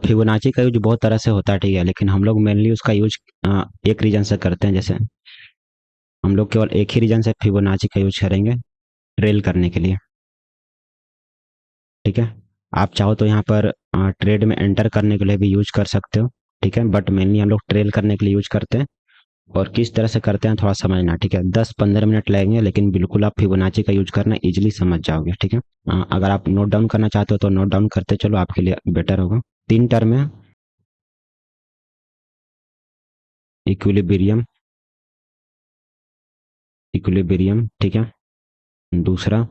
Fibonacci का use बहुत तरह से होता है, ठीक है, लेकिन हम लोग मेनली उसका यूज एक रीजन से करते हैं। जैसे हम लोग केवल एक ही रीजन से फिबोनाची का यूज करेंगे ट्रेल करने के लिए, ठीक है। आप चाहो तो यहाँ पर ट्रेड में एंटर करने के लिए भी यूज कर सकते हो, ठीक है, बट मेनली हम लोग ट्रेल करने के लिए यूज करते हैं। और किस तरह से करते हैं थोड़ा समझना, ठीक है। 10-15 मिनट लगेंगे, लेकिन बिल्कुल आप फिबोनाची का यूज करना इजीली समझ जाओगे, ठीक है। अगर आप नोट डाउन करना चाहते हो तो नोट डाउन करते चलो, आपके लिए बेटर होगा। 3 टर्म है, इक्विलिब्रियम, इक्विलिब्रियम, ठीक है। दूसरा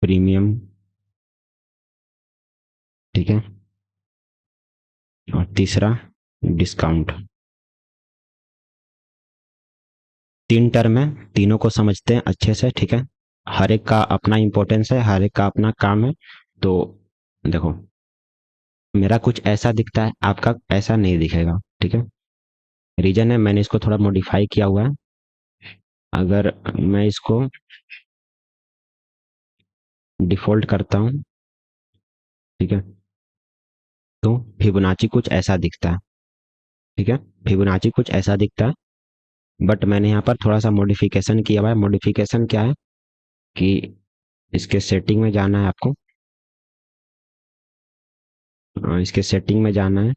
प्रीमियम, ठीक है। और तीसरा डिस्काउंट। 3 टर्म है, तीनों को समझते हैं अच्छे से, ठीक है। हर एक का अपना इंपॉर्टेंस है, हर एक का अपना काम है। तो देखो, मेरा कुछ ऐसा दिखता है, आपका ऐसा नहीं दिखेगा, ठीक है। रीजन है, मैंने इसको थोड़ा मॉडिफाई किया हुआ है। अगर मैं इसको डिफॉल्ट करता हूँ, ठीक है, तो फिबोनाची कुछ ऐसा दिखता है, ठीक है। फिबोनाची कुछ ऐसा दिखता है, बट मैंने यहाँ पर थोड़ा सा मॉडिफिकेशन किया हुआ है। मॉडिफिकेशन क्या है कि इसके सेटिंग में जाना है आपको, इसके सेटिंग में जाना है,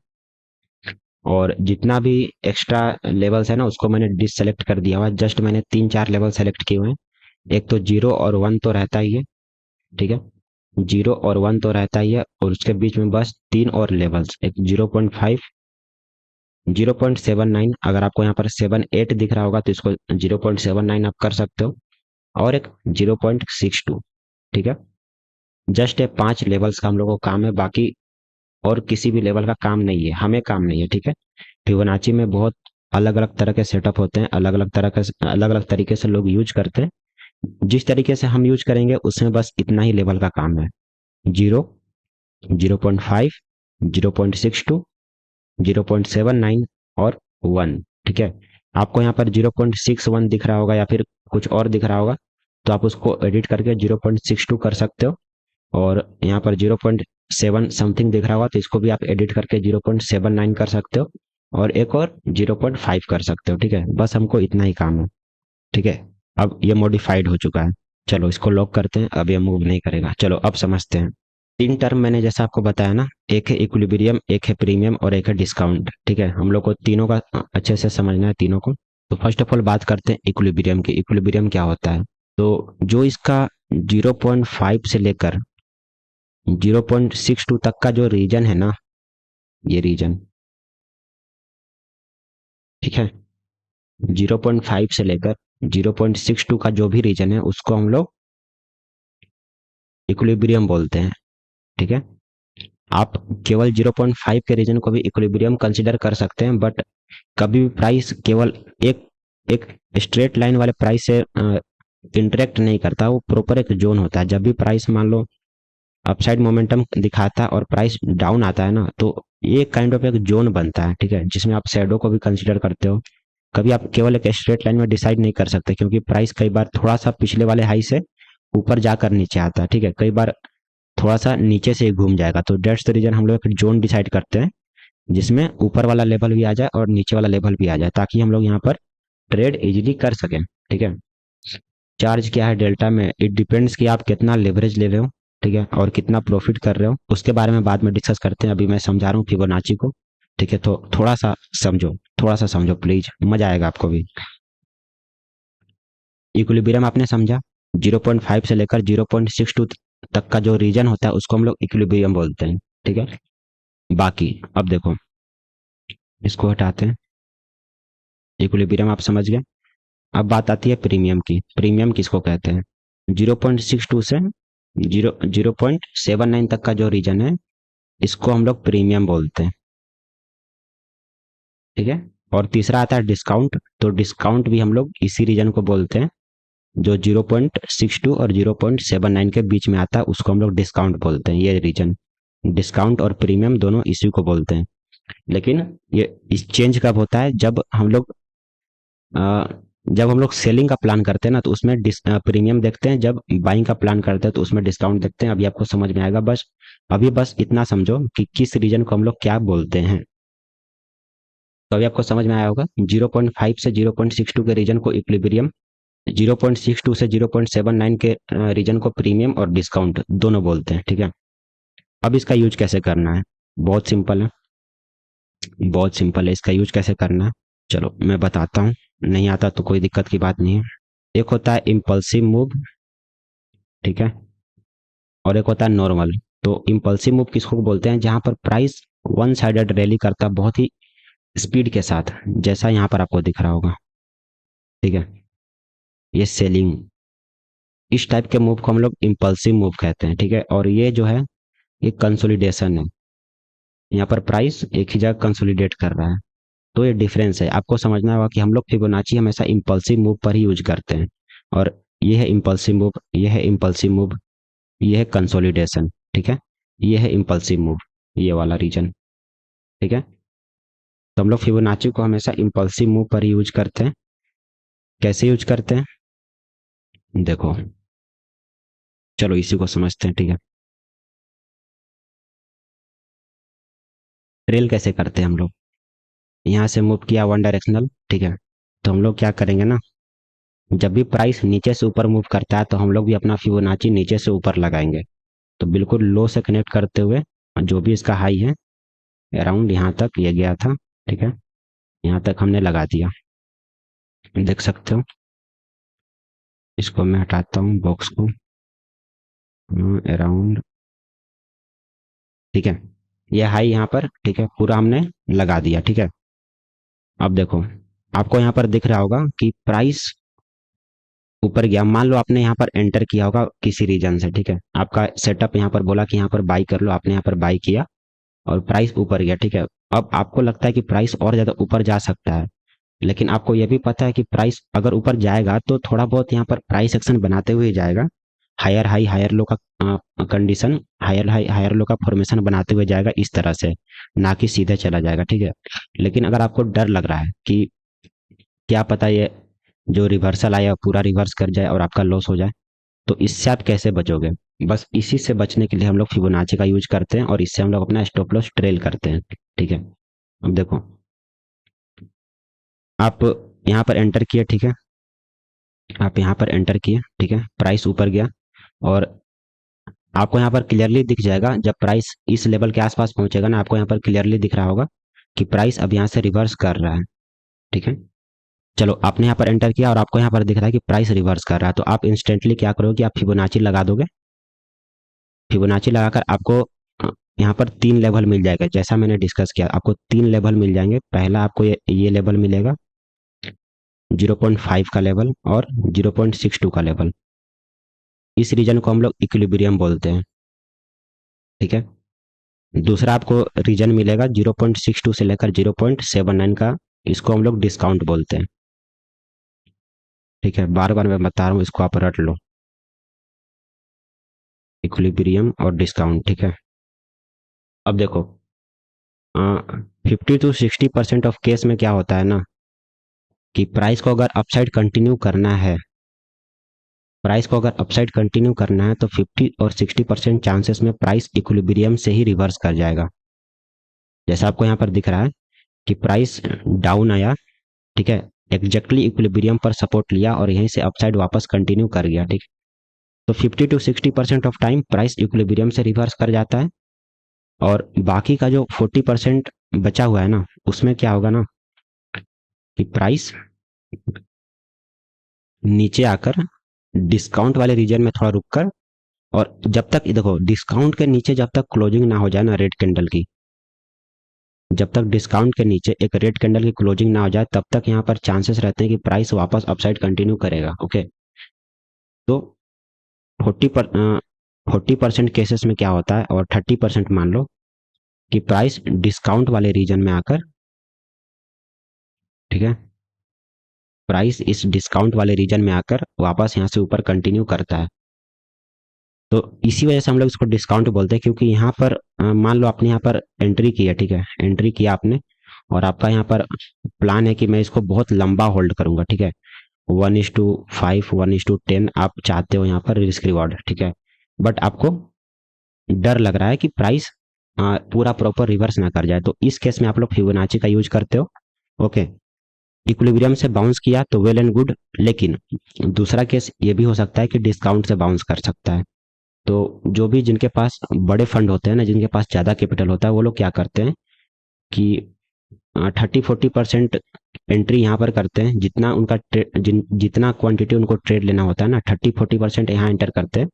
और जितना भी एक्स्ट्रा लेवल्स है ना उसको मैंने डिससेलेक्ट कर दिया हुआ है। जस्ट मैंने 3-4 लेवल सेलेक्ट किए हुए हैं। एक तो 0 और 1 तो रहता ही है, ठीक है। 0 और 1 तो रहता ही है, और उसके बीच में बस 3 और लेवल्स, एक 0.5, 0.79। अगर आपको यहाँ पर 7-8 दिख रहा होगा तो इसको 0.79 आप कर सकते हो, और एक 0.62, ठीक है। जस्ट ये 5 लेवल्स का हम लोग को काम है, बाकी और किसी भी लेवल का काम नहीं है, हमें काम नहीं है, ठीक है। फिबोनाची में बहुत अलग अलग तरह के सेटअप होते हैं, अलग अलग तरह के, अलग अलग तरीके से लोग यूज करते हैं। जिस तरीके से हम यूज करेंगे उसमें बस इतना ही लेवल का काम है। 0, 0.5, 0.62, 0.79 और 1, ठीक है। आपको यहाँ पर 0.61 दिख रहा होगा या फिर कुछ और दिख रहा होगा, तो आप उसको एडिट करके 0.62 कर सकते हो। और यहाँ पर 0.7 समथिंग दिख रहा होगा तो इसको भी आप एडिट करके 0.79 कर सकते हो, और एक और 0.5 कर सकते हो, ठीक है। बस हमको इतना ही काम है, ठीक है। अब ये मॉडिफाइड हो चुका है। चलो इसको लॉक करते हैं, अब ये मूव नहीं करेगा। चलो अब समझते हैं। 3 टर्म मैंने जैसा आपको बताया ना, एक है इक्विलिब्रियम, एक है प्रीमियम और एक है डिस्काउंट, ठीक है। हम लोग को तीनों का अच्छे से समझना है, तीनों को। तो फर्स्ट ऑफ ऑल बात करते हैं इक्विलिब्रियम की। इक्विलिब्रियम क्या होता है? तो जो इसका 0.5 से लेकर 0.62 तक का जो रीजन है ना, ये रीजन, ठीक है, 0.5 से लेकर 0.62 का जो भी रीजन है उसको हम लोग इक्विलिब्रियम बोलते हैं, ठीक है। आप केवल 0.5 के रीजन को भी इक्विलिब्रियम कंसिडर कर सकते हैं, बट कभी भी प्राइस केवल एक एक स्ट्रेट लाइन वाले प्राइस से इंटरेक्ट नहीं करता, वो प्रॉपर एक जोन होता है। जब भी प्राइस मान लो अपसाइड मोमेंटम दिखाता है और प्राइस डाउन आता है ना, तो ये काइंड ऑफ एक जोन बनता है, ठीक है, जिसमें आप शैडो को भी कंसिडर करते हो। कभी आप केवल एक स्ट्रेट लाइन में डिसाइड नहीं कर सकते, क्योंकि प्राइस कई बार थोड़ा सा पिछले वाले हाई से ऊपर जाकर नीचे आता है, ठीक है। कई बार थोड़ा सा नीचे से घूम जाएगा, तो डेट्स द रीजन हम लोग एक जोन डिसाइड करते हैं जिसमें ऊपर वाला लेवल भी आ जाए और नीचे वाला लेवल भी आ जाए, ताकि हम लोग यहाँ पर ट्रेड इजीली कर सकें, ठीक है। चार्ज क्या है डेल्टा में, इट डिपेंड्स कि आप कितना लेवरेज ले रहे हो, ठीक है, और कितना प्रॉफिट कर रहे हो, उसके बारे में बाद में डिस्कस करते हैं। अभी मैं समझा रहा हूँ फिबोनाची को, ठीक है। तो थोड़ा सा समझो, थोड़ा सा समझो प्लीज, मजा आएगा आपको भी। इक्विलिब्रियम आपने समझा, 0.5 से लेकर 0.62 तक का जो रीजन होता है उसको हम लोग इक्विलिब्रियम बोलते हैं, ठीक है। बाकी अब देखो, इसको हटाते हैं। इक्विलिब्रियम आप समझ गए। अब बात आती है प्रीमियम की। प्रीमियम किसको कहते हैं? 0.62 से 0.79 तक का जो रीजन है इसको हम लोग प्रीमियम बोलते हैं, ठीक है। और तीसरा आता है डिस्काउंट। तो डिस्काउंट भी हम लोग इसी रीजन को बोलते हैं, जो 0.62 और 0.79 के बीच में आता है उसको हम लोग डिस्काउंट बोलते हैं। ये रीजन, डिस्काउंट और प्रीमियम दोनों इसी को बोलते हैं। लेकिन ये इस चेंज कब होता है? जब हम लोग जब हम लोग सेलिंग का प्लान करते हैं ना तो उसमें प्रीमियम देखते हैं, जब बाइंग का प्लान करते हैं तो उसमें डिस्काउंट देखते हैं। अभी आपको समझ में आएगा। बस अभी बस इतना समझो कि किस रीजन को हम लोग क्या बोलते हैं। तो अभी आपको समझ में आया होगा 0.5 से 0.62 के रीजन को इक्विलिब्रियम, 0.62 से 0.79 के रीजन को प्रीमियम और डिस्काउंट दोनों बोलते हैं। ठीक है, अब इसका यूज कैसे करना है, बहुत सिंपल है, बहुत सिंपल है। इसका यूज कैसे करना है चलो मैं बताता हूँ, नहीं आता तो कोई दिक्कत की बात नहीं है। एक होता है इम्पल्सिव मूव, ठीक है, और एक होता है नॉर्मल। तो इम्पल्सिव मूव किसको बोलते हैं, जहां पर प्राइस वन साइडेड रैली करता है बहुत ही स्पीड के साथ, जैसा यहाँ पर आपको दिख रहा होगा। ठीक है, ये सेलिंग, इस टाइप के मूव को हम लोग इम्पल्सिव मूव कहते हैं। ठीक है, और ये जो है ये कंसोलिडेशन है, यहाँ पर प्राइस एक ही जगह कंसोलिडेट कर रहा है। तो ये डिफरेंस है, आपको समझना होगा कि हम लोग फिबोनाची हमेशा इम्पल्सिव मूव पर ही यूज करते हैं। और ये है इम्पल्सिव मूव, ये है इम्पल्सिव मूव, ये है कंसोलिडेशन। ठीक है, ये है इम्पल्सिव मूव, ये वाला रीजन। ठीक है, तो हम लोग फिबोनाची को हमेशा इम्पल्सिव मूव पर ही यूज करते हैं। कैसे यूज करते हैं देखो, चलो इसी को समझते हैं। ठीक है, ट्रेल कैसे करते हैं हम लोग, यहाँ से मूव किया वन डायरेक्शनल। ठीक है, तो हम लोग क्या करेंगे ना, जब भी प्राइस नीचे से ऊपर मूव करता है तो हम लोग भी अपना फिबोनाची नीचे से ऊपर लगाएंगे। तो बिल्कुल लो से कनेक्ट करते हुए जो भी इसका हाई है अराउंड यहाँ तक ये गया था। ठीक है, यहाँ तक हमने लगा दिया, देख सकते हो। इसको मैं हटाता हूँ बॉक्स को, अराउंड। ठीक है, ये हाई यहाँ पर, ठीक है, पूरा हमने लगा दिया। ठीक है, अब देखो आपको यहाँ पर दिख रहा होगा कि प्राइस ऊपर गया। मान लो आपने यहाँ पर एंटर किया होगा किसी रीजन से। ठीक है, आपका सेटअप यहाँ पर बोला कि यहाँ पर बाई कर लो, आपने यहाँ पर बाई किया और प्राइस ऊपर गया। ठीक है, अब आपको लगता है कि प्राइस और ज्यादा ऊपर जा सकता है, लेकिन आपको यह भी पता है कि प्राइस अगर ऊपर जाएगा तो थोड़ा बहुत यहाँ पर प्राइस एक्शन बनाते हुए जाएगा, हायर हाई हायर लो का condition, higher high higher low का फॉर्मेशन बनाते हुए जाएगा इस तरह से, ना कि सीधे चला जाएगा। ठीक है, लेकिन अगर आपको डर लग रहा है कि क्या पता ये जो रिवर्सल आया पूरा रिवर्स कर जाए और आपका लॉस हो जाए, तो इससे आप कैसे बचोगे, बस इसी से बचने के लिए हम लोग फिबोनाची का यूज करते हैं और इससे हम लोग अपना स्टॉप लॉस ट्रेल करते हैं। ठीक है, अब देखो आप यहाँ पर एंटर किए। ठीक है, आप यहाँ पर एंटर किए। ठीक है, प्राइस ऊपर गया और आपको यहाँ पर क्लियरली दिख जाएगा, जब प्राइस इस लेवल के आसपास पहुंचेगा ना, आपको यहाँ पर क्लियरली दिख रहा होगा कि प्राइस अब यहाँ से रिवर्स कर रहा है। ठीक है, चलो आपने यहाँ पर एंटर किया और आपको यहाँ पर दिख रहा है कि प्राइस रिवर्स कर रहा है, तो आप इंस्टेंटली क्या करोगे कि आप फिबोनाची लगा दोगे। फिबोनाची लगाकर आपको यहाँ पर 3 लेवल मिल जाएगा, जैसा मैंने डिस्कस किया आपको 3 लेवल मिल जाएंगे। पहला आपको ये लेवल मिलेगा 0.5 का लेवल और 0.62 का लेवल, इस रीजन को हम लोग इक्विलिब्रियम बोलते हैं। ठीक है, दूसरा आपको रीजन मिलेगा 0.62 से लेकर 0.79 का, इसको हम लोग डिस्काउंट बोलते हैं। ठीक है, बार बार मैं बता रहा हूँ, इसको आप रट लो, इक्विलिब्रियम और डिस्काउंट। ठीक है, अब देखो 50 to 60% ऑफ केस में क्या होता है ना कि प्राइस को अगर अपसाइड कंटिन्यू करना है, प्राइस को अगर अपसाइड कंटिन्यू करना है तो 50 और 60% चांसेस में प्राइस इक्विलिब्रियम से ही रिवर्स कर जाएगा। जैसा आपको यहाँ पर दिख रहा है कि प्राइस डाउन आया, ठीक है, एग्जैक्टली इक्विलिब्रियम पर सपोर्ट लिया और यहीं से अपसाइड वापस कंटिन्यू कर गया। ठीक, तो 50 to 60% of time price equilibrium से रिवर्स कर जाता है, और बाकी का जो 40% बचा हुआ है ना, उसमें क्या होगा ना कि प्राइस नीचे आकर डिस्काउंट वाले रीजन में थोड़ा रुककर, और जब तक देखो डिस्काउंट के नीचे जब तक क्लोजिंग ना हो जाए ना रेड कैंडल की, जब तक डिस्काउंट के नीचे एक रेड कैंडल की क्लोजिंग ना हो जाए तब तक यहाँ पर चांसेस रहते हैं कि प्राइस वापस अपसाइड कंटिन्यू करेगा। ओके, तो 40% केसेस में क्या होता है, और 30% मान लो कि प्राइस डिस्काउंट वाले रीजन में आकर, ठीक है, प्राइस इस डिस्काउंट वाले रीजन में आकर वापस यहाँ से ऊपर कंटिन्यू करता है। तो इसी वजह से हम लोग इसको डिस्काउंट बोलते हैं, क्योंकि यहाँ पर मान लो आपने यहाँ पर एंट्री किया। ठीक है, एंट्री किया आपने और आपका यहाँ पर प्लान है कि मैं इसको बहुत लंबा होल्ड करूंगा। ठीक है, 1:5 1:10 आप चाहते हो यहाँ पर रिस्क रिवॉर्ड, ठीक है। बट आपको डर लग रहा है कि प्राइस पूरा प्रॉपर रिवर्स ना कर जाए, तो इस केस में आप लोग फिबोनाची का यूज करते हो। ओके, इक्विलिब्रियम से बाउंस किया तो वेल एंड गुड, लेकिन दूसरा केस ये भी हो सकता है कि डिस्काउंट से बाउंस कर सकता है। तो जो भी जिनके पास बड़े फंड होते हैं ना, जिनके पास ज़्यादा कैपिटल होता है, वो लोग क्या करते हैं कि 30-40% एंट्री यहाँ पर करते हैं, जितना उनका जितना क्वांटिटी उनको ट्रेड लेना होता है ना, 30-40% यहाँ एंटर करते हैं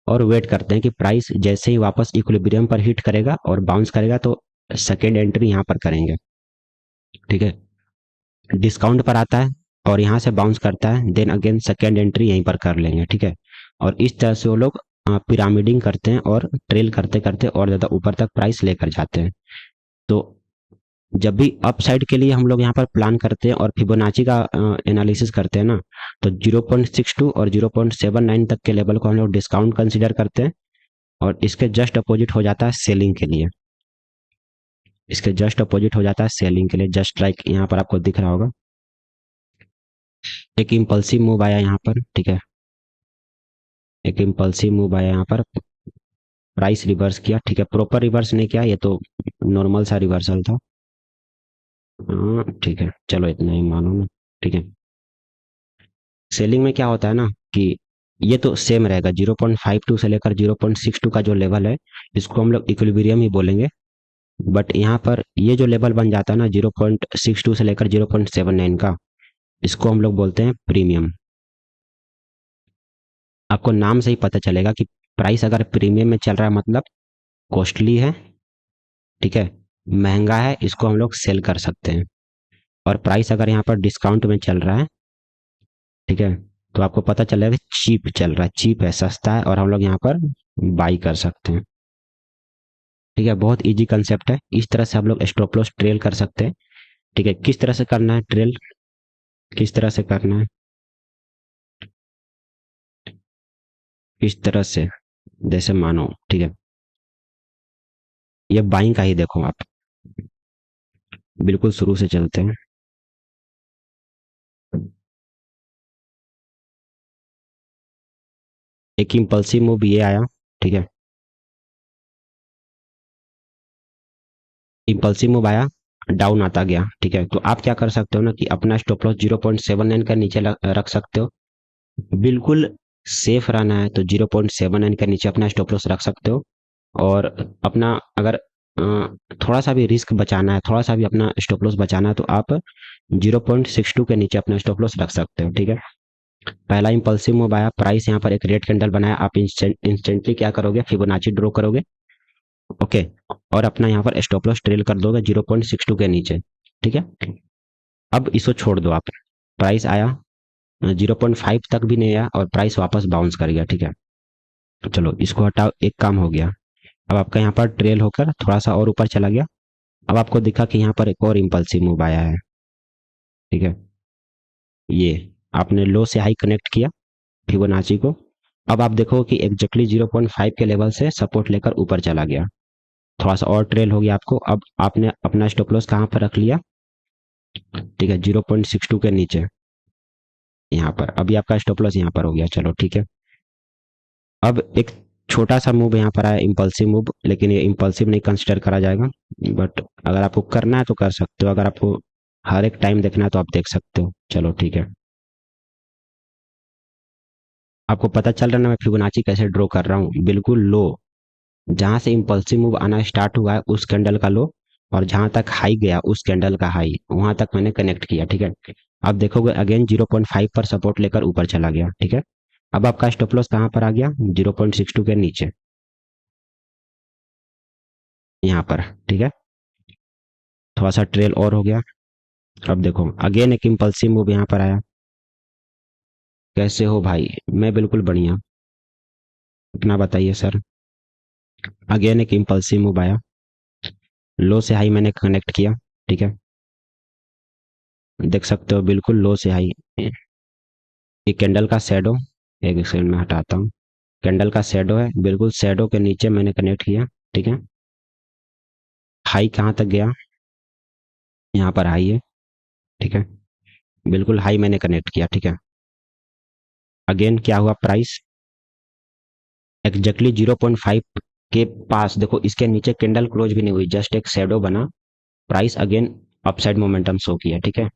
और वेट करते हैं कि प्राइस जैसे ही वापस इक्विलिब्रियम पर हिट करेगा और बाउंस करेगा तो सेकेंड एंट्री यहाँ पर करेंगे, ठीक है। डिस्काउंट पर आता है और यहाँ से बाउंस करता है, देन अगेन सेकेंड एंट्री यहीं पर कर लेंगे, ठीक है। और इस तरह से वो लोग पिरामिडिंग करते हैं और ट्रेल करते करते और ज़्यादा ऊपर तक प्राइस लेकर जाते हैं। तो जब भी अपसाइड के लिए हम लोग यहाँ पर प्लान करते हैं और फिबोनाची का एनालिसिस करते हैं ना, तो 0.62 और 0.79 तक के लेवल को हम लोग डिस्काउंट कंसीडर करते हैं, और इसके जस्ट अपोजिट हो जाता है सेलिंग के लिए। इसके जस्ट अपोजिट हो जाता है सेलिंग के लिए, जस्ट लाइक यहाँ पर आपको दिख रहा होगा एक इम्पल्सिव मूव आया यहाँ पर, ठीक है। एक इम्पल्सिव मूव आया यहाँ पर, प्राइस रिवर्स किया, ठीक है। प्रॉपर रिवर्स नहीं किया, ये तो नॉर्मल सा रिवर्सल था। हाँ ठीक है, चलो इतना ही मानो ना, ठीक है। सेलिंग में क्या होता है ना कि ये तो सेम रहेगा, 0.52 से लेकर 0.62 का जो लेवल है, इसको हम लोग इक्विलिब्रियम ही बोलेंगे। बट यहाँ पर ये जो लेवल बन जाता है ना 0.62 से लेकर 0.79 का, इसको हम लोग बोलते हैं प्रीमियम। आपको नाम से ही पता चलेगा कि प्राइस अगर प्रीमियम में चल रहा है मतलब कॉस्टली है, ठीक है, महंगा है, इसको हम लोग सेल कर सकते हैं। और प्राइस अगर यहाँ पर डिस्काउंट में चल रहा है, ठीक है, तो आपको पता चलेगा कि चीप चल रहा है, चीप है, सस्ता है, और हम लोग यहाँ पर बाई कर सकते हैं, ठीक है। बहुत इजी कंसेप्ट है, इस तरह से हम लोग स्टॉप लॉस ट्रेल कर सकते हैं, ठीक है। किस तरह से करना है ट्रेल, किस तरह से करना है, इस तरह से, जैसे मानो, ठीक है, ये बाइंग का ही देखो आप, बिल्कुल शुरू से चलते हैं। एक इम्पल्सिव मूव ये आया, ठीक है, इम्पल्सिव मूव आया, डाउन आता गया, ठीक है। तो आप क्या कर सकते हो ना कि अपना स्टॉप लॉस 0.79 का नीचे रख सकते हो। बिल्कुल सेफ रहना है तो 0.79 के नीचे अपना स्टॉप लॉस रख सकते हो। और अपना अगर थोड़ा सा भी रिस्क बचाना है, थोड़ा सा भी अपना स्टॉप लॉस बचाना है, तो आप 0.62 के नीचे अपना स्टॉप लॉस रख सकते हो, ठीक है। पहला इंपल्सिव मूव आया, प्राइस यहाँ पर एक रेड कैंडल बनाया, आप इंस्टेंटली क्या करोगे, फिबोनाची ड्रॉ करोगे, ओके, और अपना यहाँ पर स्टॉप लॉस ट्रेल कर दोगे 0.62 के नीचे, ठीक है। अब इसको छोड़ दो आप, प्राइस आया 0.5 तक भी नहीं आया और प्राइस वापस बाउंस कर गया, ठीक है। चलो इसको हटाओ, एक काम हो गया। अब आपका यहाँ पर ट्रेल होकर थोड़ा सा और ऊपर चला गया, अब आपको दिखा कि यहाँ पर एक और इम्पल्सिव मूव आया है, ठीक है। ये आपने लो से हाई कनेक्ट किया फिबोनाची को, अब आप देखो कि एग्जैक्टली 0.5 के लेवल से सपोर्ट लेकर ऊपर चला गया, थोड़ा सा और ट्रेल हो गया आपको। अब आपने अपना स्टॉप लॉस कहाँ पर रख लिया, ठीक है, 0.62 के नीचे, यहाँ पर। अभी आपका स्टॉप लॉस यहाँ पर हो गया, चलो ठीक है। अब एक छोटा सा मूव यहाँ पर आया, इम्पल्सिव मूव, लेकिन ये इम्पल्सिव नहीं कंसिडर करा जाएगा। बट अगर आपको करना है तो कर सकते हो, अगर आपको हर एक टाइम देखना है तो आप देख सकते हो, चलो ठीक है। आपको पता चल रहा है ना मैं फिबोनाची कैसे ड्रॉ कर रहा हूँ, बिल्कुल लो, जहां से इम्पल्सिव मूव आना स्टार्ट हुआ है उस कैंडल का लो, और जहां तक हाई गया उस कैंडल का हाई, वहां तक मैंने कनेक्ट किया, ठीक है। आप देखोगे अगेन 0.5 पर सपोर्ट लेकर ऊपर चला गया, ठीक है। अब आपका स्टॉप लॉस कहाँ पर आ गया, 0.62 के नीचे, यहाँ पर, ठीक है। थोड़ा सा ट्रेल और हो गया। अब देखो अगेन एक इम्पल्सिव मूव यहाँ पर आया। कैसे हो भाई, मैं बिल्कुल बढ़िया, अपना बताइए सर। अगेन एक इम्पल्सिव मूव आया, लो से हाई मैंने कनेक्ट किया, ठीक है, देख सकते हो बिल्कुल लो से हाई। ये कैंडल का शेडो, एक सेकंड में हटाता हूँ, कैंडल का शेडो है, बिल्कुल शेडो के नीचे मैंने कनेक्ट किया, ठीक है। हाई कहाँ तक गया, यहाँ पर हाई है, ठीक है, बिल्कुल हाई मैंने कनेक्ट किया, ठीक है। अगेन क्या हुआ, प्राइस एग्जैक्टली 0.5 के पास, देखो इसके नीचे कैंडल क्लोज भी नहीं हुई, जस्ट एक शेडो बना, price again upside momentum show किया। ठीक है,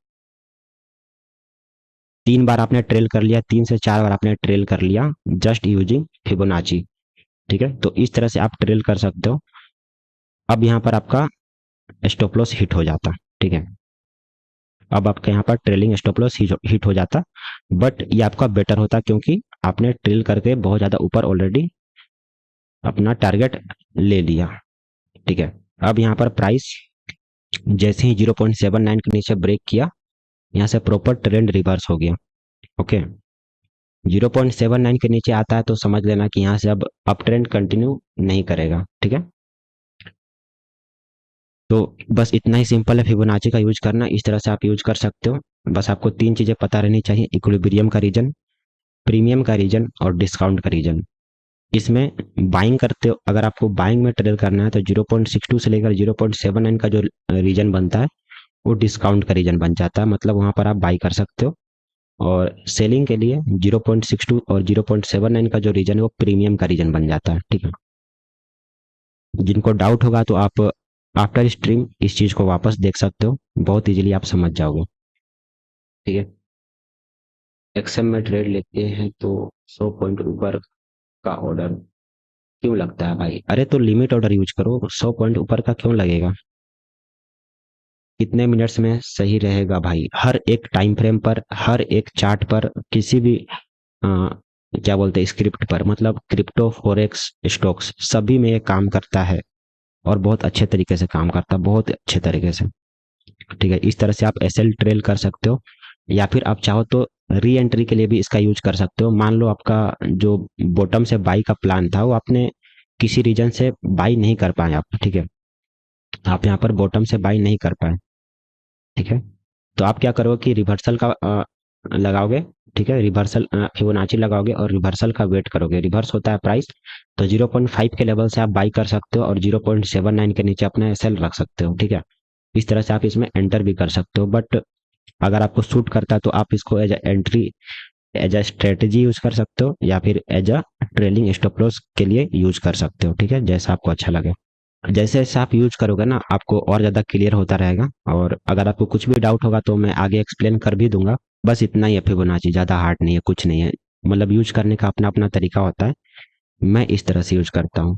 3 बार आपने ट्रेल कर लिया, 3 से 4 बार आपने ट्रेल कर लिया जस्ट यूजिंग फिबोनाची। ठीक है, तो इस तरह से आप ट्रेल कर सकते हो। अब यहाँ पर आपका स्टॉप लॉस हिट हो जाता। ठीक है, अब आपके यहाँ पर ट्रेलिंग स्टॉप लॉस हिट हो जाता, बट ये आपका बेटर होता क्योंकि आपने ट्रेल करके बहुत ज्यादा ऊपर ऑलरेडी अपना टारगेट ले लिया। ठीक है, अब यहाँ पर प्राइस जैसे ही 0.79 के नीचे ब्रेक किया, यहाँ से प्रॉपर ट्रेंड रिवर्स हो गया। ओके, 0.79 के नीचे आता है तो समझ लेना कि यहाँ से अब अप ट्रेंड कंटिन्यू नहीं करेगा। ठीक है, तो बस इतना ही सिंपल है फिबोनाची का यूज करना, इस तरह से आप यूज कर सकते हो। बस आपको 3 चीजें पता रहनी चाहिए, इक्विलिब्रियम का रीजन, प्रीमियम का रीजन और डिस्काउंट का रीजन। इसमें बाइंग करते हो, अगर आपको बाइंग में ट्रेड करना है तो 0.62 से लेकर 0.79 का जो रीजन बनता है वो डिस्काउंट का रीजन बन जाता है, मतलब वहां पर आप बाई कर सकते हो। और सेलिंग के लिए 0.62 और 0.79 का जो रीजन है वो प्रीमियम का रीजन बन जाता है। ठीक है, जिनको डाउट होगा तो आप आफ्टर स्ट्रीम इस चीज को वापस देख सकते हो, बहुत इजीली आप समझ जाओगे। ठीक है, एक्सएम में ट्रेड लेते हैं तो 100 पॉइंट ऊपर का ऑर्डर क्यों लगता है भाई? अरे तो लिमिट ऑर्डर यूज करो, 100 पॉइंट ऊपर का क्यों लगेगा? कितने मिनट्स में सही रहेगा भाई? हर एक टाइम फ्रेम पर, हर एक चार्ट पर, किसी भी क्या बोलते हैं स्क्रिप्ट पर, मतलब क्रिप्टो फॉरेक्स स्टॉक्स सभी में ये काम करता है और बहुत अच्छे तरीके से काम करता है, बहुत अच्छे तरीके से। ठीक है, इस तरह से आप एसएल ट्रेल कर सकते हो, या फिर आप चाहो तो री एंट्री के लिए भी इसका यूज कर सकते हो। मान लो आपका जो बॉटम से बाई का प्लान था वो आपने किसी रीजन से बाई नहीं कर पाए आप। ठीक है, आप यहाँ पर बॉटम से बाई नहीं कर पाए। ठीक है, तो आप क्या करोगे कि रिवर्सल का लगाओगे। ठीक है, रिवर्सल फिबोनाची लगाओगे और रिवर्सल का वेट करोगे, रिवर्स होता है प्राइस, तो 0.5 के लेवल से आप बाई कर सकते हो और 0.79 के नीचे अपना एसएल रख सकते हो। ठीक है, इस तरह से आप इसमें एंटर भी कर सकते हो, बट अगर आपको सूट करता है तो आप इसको as entry, as a strategy use कर सकते हो, या फिर as a trailing stop loss के लिए यूज कर सकते हो। ठीक है, जैसा आपको अच्छा लगे। जैसे जैसे आप यूज करोगे ना आपको और ज़्यादा क्लियर होता रहेगा, और अगर आपको कुछ भी डाउट होगा तो मैं आगे एक्सप्लेन कर भी दूंगा। बस इतना ही है, फिबोनाची ज़्यादा हार्ड नहीं है, कुछ नहीं है, मतलब यूज करने का अपना अपना तरीका होता है। मैं इस तरह से यूज करता हूँ।